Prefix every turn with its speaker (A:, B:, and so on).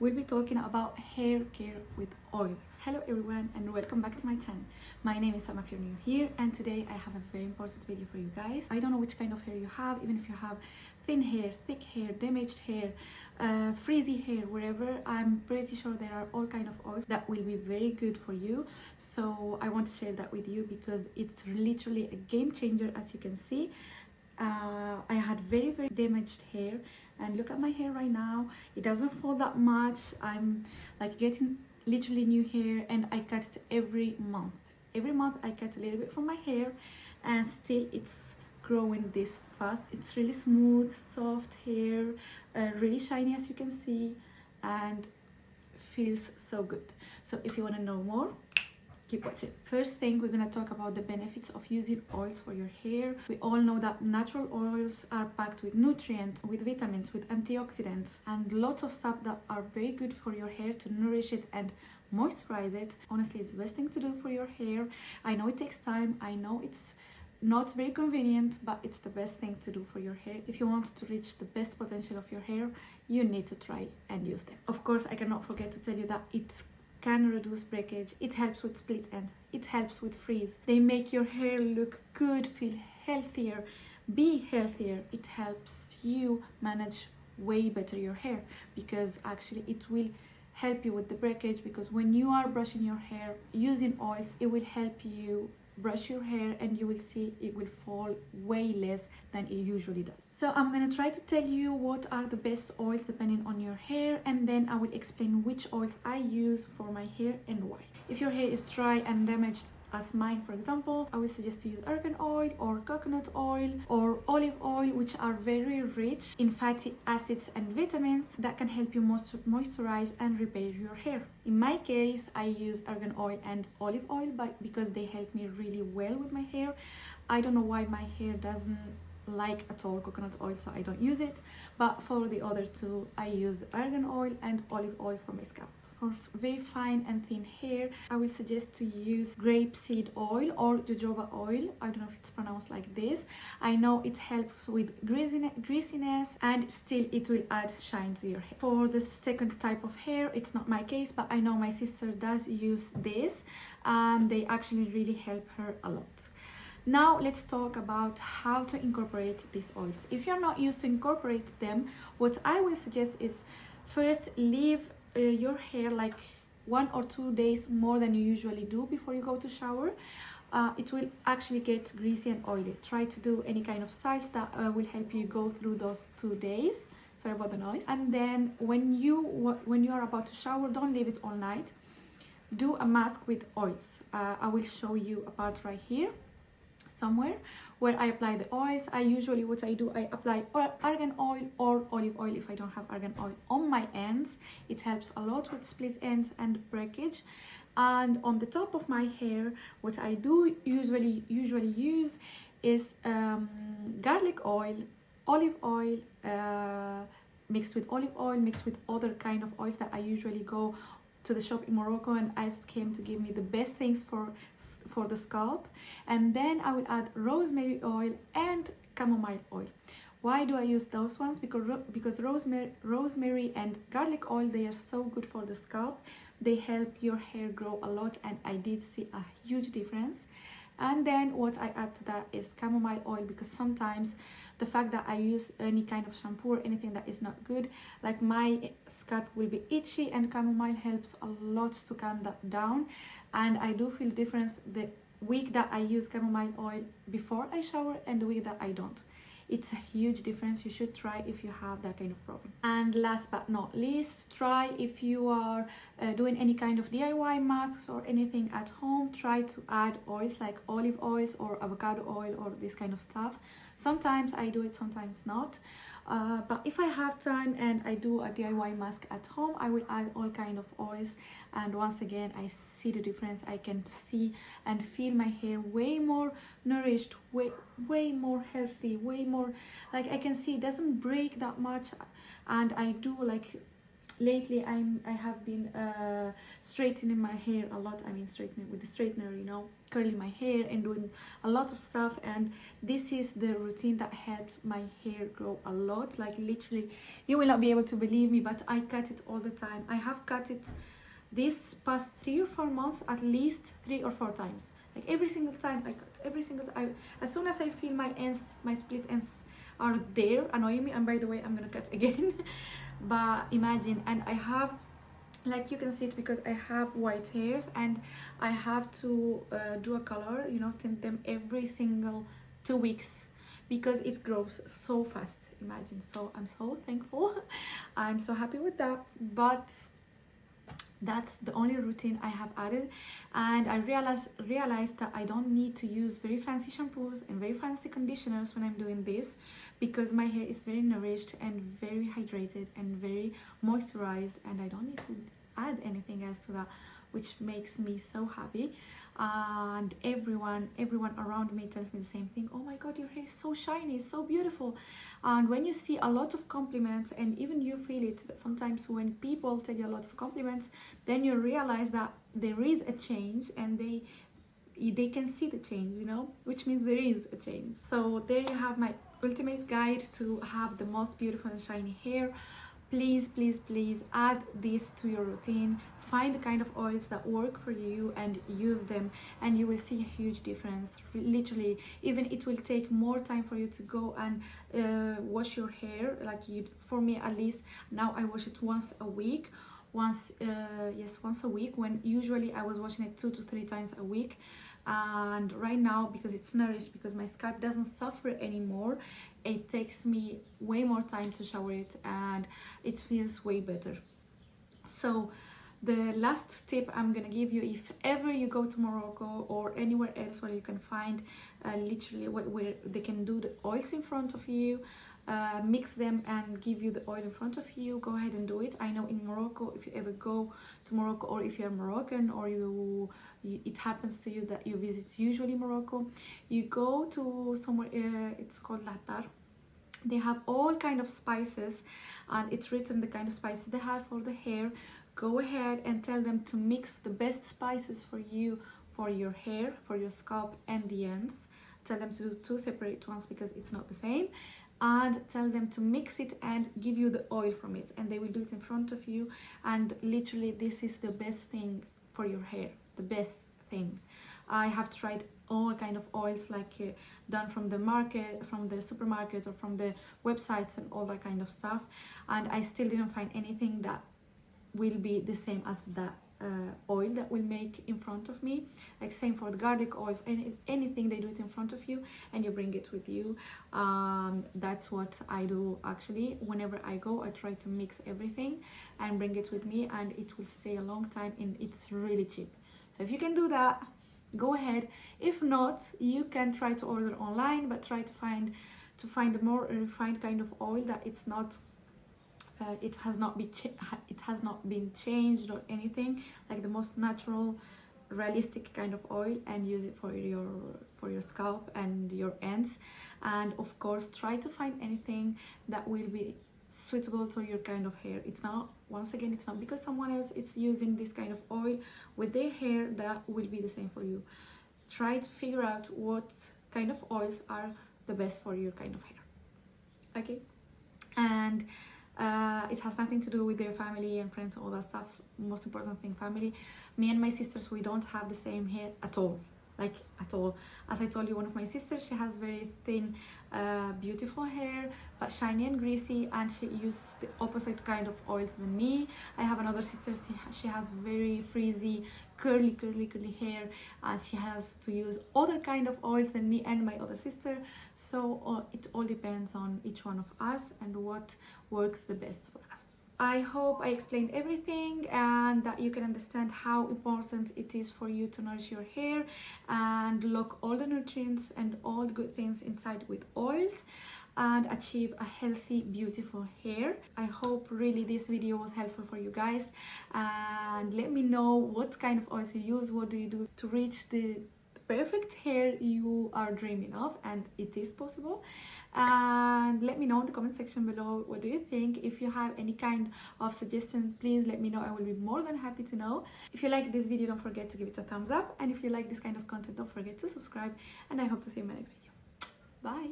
A: We'll be talking about hair care with oils. Hello everyone and welcome back to my channel. My name is Sam if you're new here, and today I have a very important video for you guys. I don't know which kind of hair you have, even if you have thin hair, thick hair, damaged hair, frizzy hair, wherever. I'm pretty sure there are all kind of oils that will be very good for you. So I want to share that with you because it's literally a game changer. As you can see, I had very damaged hair, and look at my hair right now. It doesn't fall that much. I'm like getting literally new hair, and I cut it every month. Every month I cut a little bit from my hair, and still it's growing this fast. It's really smooth, soft hair, really shiny as you can see, and feels so good. So if you want to know more, keep watching. First thing, we're gonna talk about the benefits of using oils for your hair. We all know that natural oils are packed with nutrients, with vitamins, with antioxidants, and lots of stuff that are very good for your hair to nourish it and moisturize it. Honestly, it's the best thing to do for your hair. I know it takes time. I know it's not very convenient, but it's the best thing to do for your hair. If you want to reach the best potential of your hair, you need to try and use them. Of course, I cannot forget to tell you that it can reduce breakage, it helps with split ends, it helps with frizz. They make your hair look good, feel healthier, be healthier. It helps you manage way better your hair, because actually it will help you with the breakage, because when you are brushing your hair using oils, it will help you brush your hair and you will see it will fall way less than it usually does. So I'm gonna try to tell you what are the best oils depending on your hair, and then I will explain which oils I use for my hair and why. If your hair is dry and damaged as mine, for example, I would suggest to use argan oil or coconut oil or olive oil, which are very rich in fatty acids and vitamins that can help you moisturize and repair your hair. In my case, I use argan oil and olive oil because they help me really well with my hair. I don't know why my hair doesn't like at all coconut oil, so I don't use it, but for the other two I use the argan oil and olive oil for my scalp. For very fine and thin hair, I will suggest to use grapeseed oil or jojoba oil. I don't know if it's pronounced like this. I know it helps with greasiness, and still it will add shine to your hair. For the second type of hair, it's not my case, but I know my sister does use this, and they actually really help her a lot. Now let's talk about how to incorporate these oils. If you're not used to incorporate them, what I will suggest is first leave your hair like 1 or 2 days more than you usually do before you go to shower. It will actually get greasy and oily. Try to do any kind of styles that will help you go through those 2 days. Sorry about the noise. And then when you are about to shower, don't leave it all night. Do a mask with oils. I will show you a part right here somewhere where I apply the oils. What I do, I apply argan oil or olive oil if I don't have argan oil on my ends. It helps a lot with split ends and breakage. And on the top of my hair, what I do usually use is garlic oil, olive oil, mixed with olive oil, mixed with other kind of oils that I usually go to the shop in Morocco and ask him to give me the best things for the scalp. And then I will add rosemary oil and chamomile oil. Why do I use those ones? Because rosemary and garlic oil, they are so good for the scalp. They help your hair grow a lot, and I did see a huge difference. And then what I add to that is chamomile oil, because sometimes the fact that I use any kind of shampoo or anything that is not good, like my scalp will be itchy, and chamomile helps a lot to calm that down. And I do feel difference the week that I use chamomile oil before I shower and the week that I don't. It's a huge difference. You should try if you have that kind of problem. And last but not least, try if you are doing any kind of DIY masks or anything at home, try to add oils like olive oils or avocado oil or this kind of stuff. Sometimes I do it, sometimes not. But if I have time and I do a DIY mask at home, I will add all kind of oils, and once again I see the difference. I can see and feel my hair way more nourished, way more healthy, way more, like I can see it doesn't break that much. And I do like lately I have been straightening my hair a lot. I mean, straightening with the straightener, you know, curling my hair and doing a lot of stuff, and this is the routine that helps my hair grow a lot. Like literally, you will not be able to believe me, but I cut it all the time. I have cut it this past 3 or 4 months at least 3 or 4 times. Like every single time I cut, every single time. As soon as I feel my ends, my split ends are there annoying me, and by the way, I'm gonna cut again. But imagine, and I have, like you can see it because I have white hairs, and I have to do a color, you know, tint them every single 2 weeks because it grows so fast. Imagine. So I'm so thankful. I'm so happy with that. But that's the only routine I have added, and I realized that I don't need to use very fancy shampoos and very fancy conditioners when I'm doing this, because my hair is very nourished and very hydrated and very moisturized, and I don't need to add anything else to that, which makes me so happy. And everyone around me tells me the same thing. Oh my god, your hair is so shiny, so beautiful. And when you see a lot of compliments, and even you feel it, but sometimes when people tell you a lot of compliments, then you realize that there is a change, and they can see the change, you know, which means there is a change. So there you have my ultimate guide to have the most beautiful and shiny hair. Please add this to your routine. Find the kind of oils that work for you and use them, and you will see a huge difference. Literally, even it will take more time for you to go and wash your hair. Like for me at least, now I wash it once a week. Once a week, when usually I was washing it 2 to 3 times a week. And right now, because it's nourished, because my scalp doesn't suffer anymore, it takes me way more time to shower it, and it feels way better. So the last tip I'm gonna give you, if ever you go to Morocco or anywhere else where you can find literally where they can do the oils in front of you, mix them and give you the oil in front of you, go ahead and do it. I know in Morocco, if you ever go to Morocco, or if you're Moroccan, or it happens to you that you visit usually Morocco, you go to somewhere, it's called Latar. They have all kind of spices, and it's written the kind of spices they have for the hair. Go ahead and tell them to mix the best spices for you, for your hair, for your scalp and the ends. Tell them to do 2 separate ones because it's not the same, and tell them to mix it and give you the oil from it, and they will do it in front of you. And literally, this is the best thing for your hair, the best thing. I have tried all kind of oils, like done from the market, from the supermarkets, or from the websites and all that kind of stuff, and I still didn't find anything that will be the same as that oil that will make in front of me. Like same for the garlic oil, anything, they do it in front of you and you bring it with you. That's what I do actually. Whenever I go, I try to mix everything and bring it with me, and it will stay a long time, and it's really cheap. So if you can do that, go ahead. If not, you can try to order online, but try to find a more refined kind of oil that it's not it has not been changed or anything, like the most natural, realistic kind of oil, and use it for your scalp and your ends. And of course, try to find anything that will be suitable to your kind of hair. It's not, once again, it's not because someone else is using this kind of oil with their hair that will be the same for you. Try to figure out what kind of oils are the best for your kind of hair. Okay? And it has nothing to do with their family and friends and all that stuff. Most important thing, family. Me and my sisters, we don't have the same hair at all, like at all. As I told you, one of my sisters, she has very thin beautiful hair, but shiny and greasy, and she uses the opposite kind of oils than me. I have another sister, she has very frizzy, curly hair, and she has to use other kind of oils than me and my other sister. So it all depends on each one of us and what works the best for us. I hope I explained everything, and that you can understand how important it is for you to nourish your hair and lock all the nutrients and all the good things inside with oils, and achieve a healthy, beautiful hair. I hope really this video was helpful for you guys, and let me know what kind of oils you use. What do you do to reach the perfect hair you are dreaming of, and it is possible. And let me know in the comment section below, what do you think? If you have any kind of suggestion, please let me know. I will be more than happy to know. If you like this video, don't forget to give it a thumbs up, and if you like this kind of content, don't forget to subscribe, and I hope to see you in my next video. Bye.